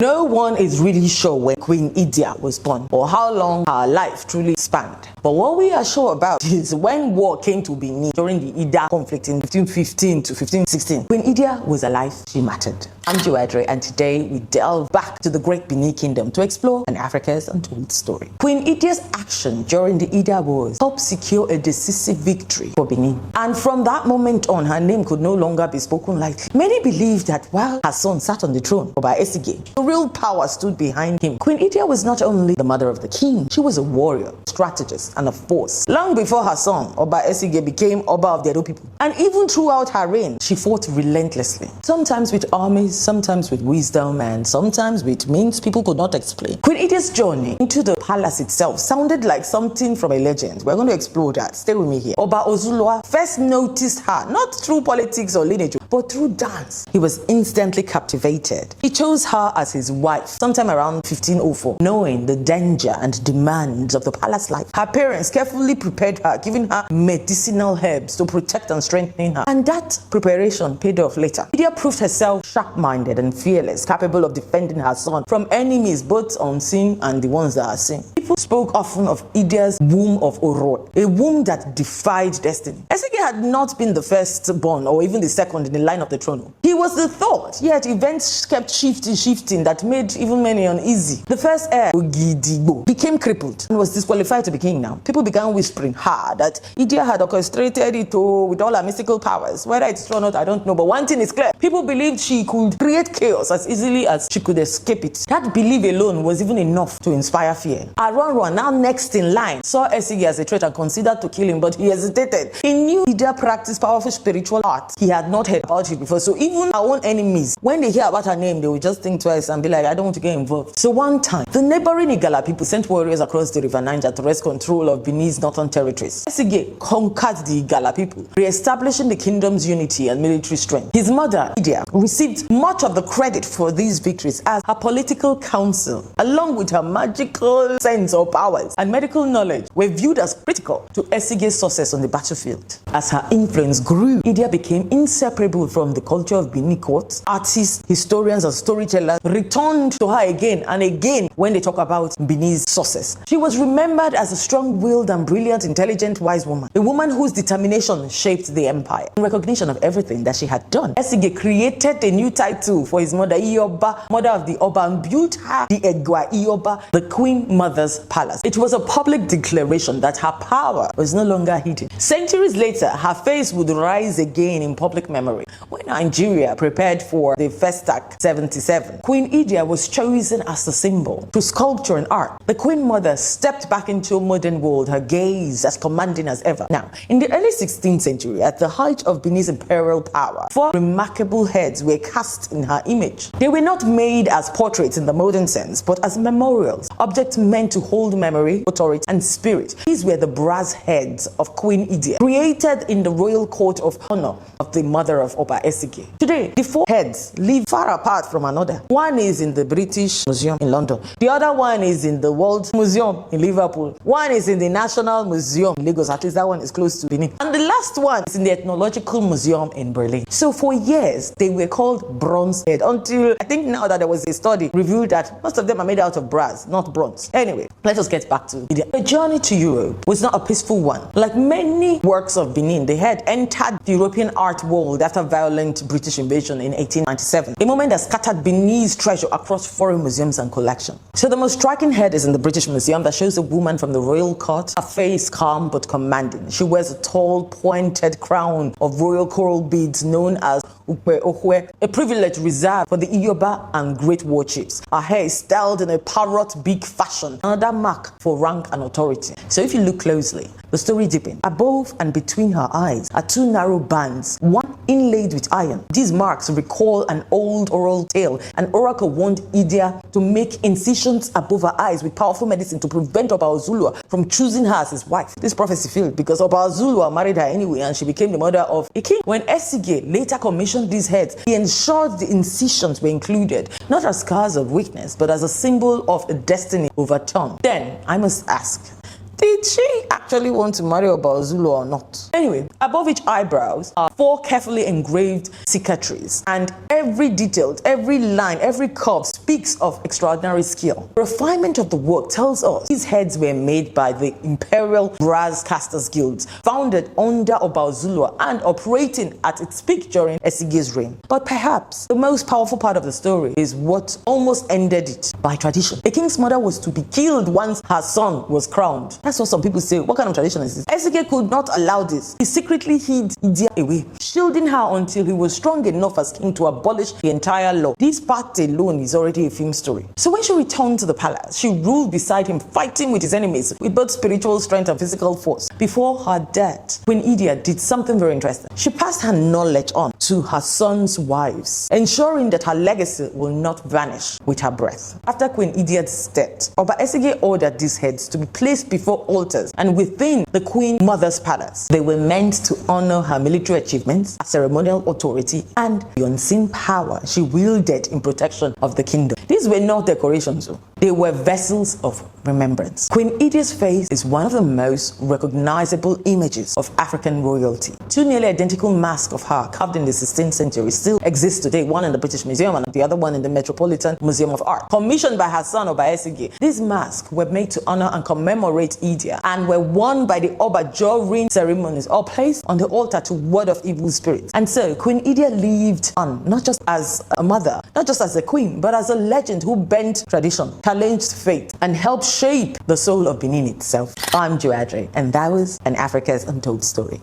No one is really sure when Queen Idia was born or how long her life truly spanned. But what we are sure about is when war came to Benin during the Idah conflict in 1515 to 1516. Queen Idia was alive, she mattered. I'm Joana, and today we delve back to the great Benin kingdom to explore an Africa's untold story. Queen Idia's action during the Idah wars helped secure a decisive victory for Benin. And from that moment on, her name could no longer be spoken lightly. Many believed that while her son sat on the throne, Oba Esigie, real power stood behind him. Queen Idia was not only the mother of the king, she was a warrior, strategist, and a force. Long before her son, Oba Esigie, became Oba of the Edo people. And even throughout her reign, she fought relentlessly. Sometimes with armies, sometimes with wisdom, and sometimes with means people could not explain. Queen Idia's journey into the palace itself sounded like something from a legend. We're going to explore that. Stay with me here. Oba Ozulua first noticed her, not through politics or lineage, but through dance. He was instantly captivated. He chose her as his wife sometime around 1504, knowing the danger and demands of the palace life. Her parents carefully prepared her, giving her medicinal herbs to protect and strengthen her. And that preparation paid off later. Idia proved herself sharp-minded and fearless, capable of defending her son from enemies both unseen and the ones that are seen. People spoke often of Idia's womb of rewrote, a womb that defied destiny. Esigie had not been the firstborn or even the second in the line of the throne. He was the third, yet events kept shifting that made even many uneasy. The first heir, Ogidigbo, became crippled and was disqualified to be king now. People began whispering that Idia had orchestrated it with all her mystical powers. Whether it's true or not, I don't know, but one thing is clear. People believed she could create chaos as easily as she could escape it. That belief alone was even enough to inspire fear. Aronron, now next in line, saw Esigie as a threat and considered to kill him, but he hesitated. He knew Idia practiced powerful spiritual art. He had not heard about it before, so even her own enemies, when they hear about her name, they will just think twice and be like, I don't want to get involved. So one time, the neighboring Igala people sent warriors across the river Niger to wrest control of Benin's northern territories. Esigie conquered the Igala people, re-establishing the kingdom's unity and military strength. His mother, Idia, received much of the credit for these victories as her political counsel, along with her magical sense of powers and medical knowledge, were viewed as critical to Esigie's success on the battlefield. As her influence grew, Idia became inseparable from the culture of Benin courts. Artists, historians, and storytellers returned to her again and again when they talk about Benin's success. She was remembered as a strong-willed and brilliant, intelligent, wise woman, a woman whose determination shaped the empire. In recognition of everything that she had done, Esigie created a new title for his mother, Iyoba, mother of the Oba, and built her the Egwa Iyoba, the Queen Mother's palace. It was a public declaration that her power was no longer hidden. Centuries later, her face would rise again in public memory. When Nigeria prepared for the Festac 77, Queen Idia was chosen as the symbol to sculpture and art. The Queen Mother stepped back into a modern world, her gaze as commanding as ever. Now, in the early 16th century, at the height of Benin's imperial power, 4 remarkable heads were cast in her image. They were not made as portraits in the modern sense, but as memorials, objects meant to hold memory, authority, and spirit. These were the brass heads of Queen Idia, created in the royal court of honor of the mother of Oba Esigie. Today, the 4 heads live far apart from another. One is in the British Museum in London. The other one is in the World Museum in Liverpool. One is in the National Museum in Lagos. At least that one is close to Benin. And the last one is in the Ethnological Museum in Berlin. So for years, they were called bronze head until I think now that there was a study revealed that most of them are made out of brass, not bronze. Anyway, let us get back to Idia. The journey to Europe was not a peaceful one. Like many works of Benin, they had entered the European art world after violent British invasion in 1897, a moment that scattered Benin's treasure across foreign museums and collections. So the most striking head is in the British Museum that shows a woman from the royal court, her face calm but commanding. She wears a tall, pointed crown of royal coral beads known as a privilege reserved for the Iyoba and great war chiefs. Her hair is styled in a parrot-beak fashion, another mark for rank and authority. So if you look closely, the story deepens. Above and between her eyes are 2 narrow bands, one inlaid with iron. These marks recall an old oral tale. An oracle warned Idia to make incisions above her eyes with powerful medicine to prevent Oba Ozulua from choosing her as his wife. This prophecy failed because Oba Ozulua married her anyway and she became the mother of a king. When Esigie later commissioned these heads, he ensured the incisions were included, not as scars of weakness, but as a symbol of a destiny overturned. Then, I must ask, did Did she actually want to marry Oba Zulu or not? Anyway, above each eyebrows are 4 carefully engraved cicatrices, and every detail, every line, every curve speaks of extraordinary skill. The refinement of the work tells us these heads were made by the Imperial Brass Casters Guilds, founded under Oba Zulu and operating at its peak during Esigie's reign. But perhaps the most powerful part of the story is what almost ended it: by tradition. A king's mother was to be killed once her son was crowned. That's what some people say. What kind of tradition is this? Esigie could not allow this. He secretly hid Idia away, shielding her until he was strong enough as king to abolish the entire law. This part alone is already a film story. So when she returned to the palace, she ruled beside him, fighting with his enemies with both spiritual strength and physical force. Before her death, Queen Idia did something very interesting. She passed her knowledge on to her son's wives, ensuring that her legacy will not vanish with her breath. After Queen Idia's death, Oba Esigie ordered these heads to be placed before altars and within the Queen Mother's palace. They were meant to honor her military achievements, her ceremonial authority, and the unseen power she wielded in protection of the kingdom. These were not decorations, though. They were vessels of remembrance. Queen Idia's face is one of the most recognizable images of African royalty. 2 nearly identical masks of her carved in the 16th century still exist today, one in the British Museum and the other one in the Metropolitan Museum of Art. Commissioned by her son Oba Esigie, these masks were made to honor and commemorate Idia and were worn by the Oba during ceremonies or placed on the altar to ward off evil spirits. And so Queen Idia lived on, not just as a mother, not just as a queen, but as a legend who bent tradition, challenged fate, and helped shape the soul of Benin itself. I'm Joana, and that was an Africa's Untold Story.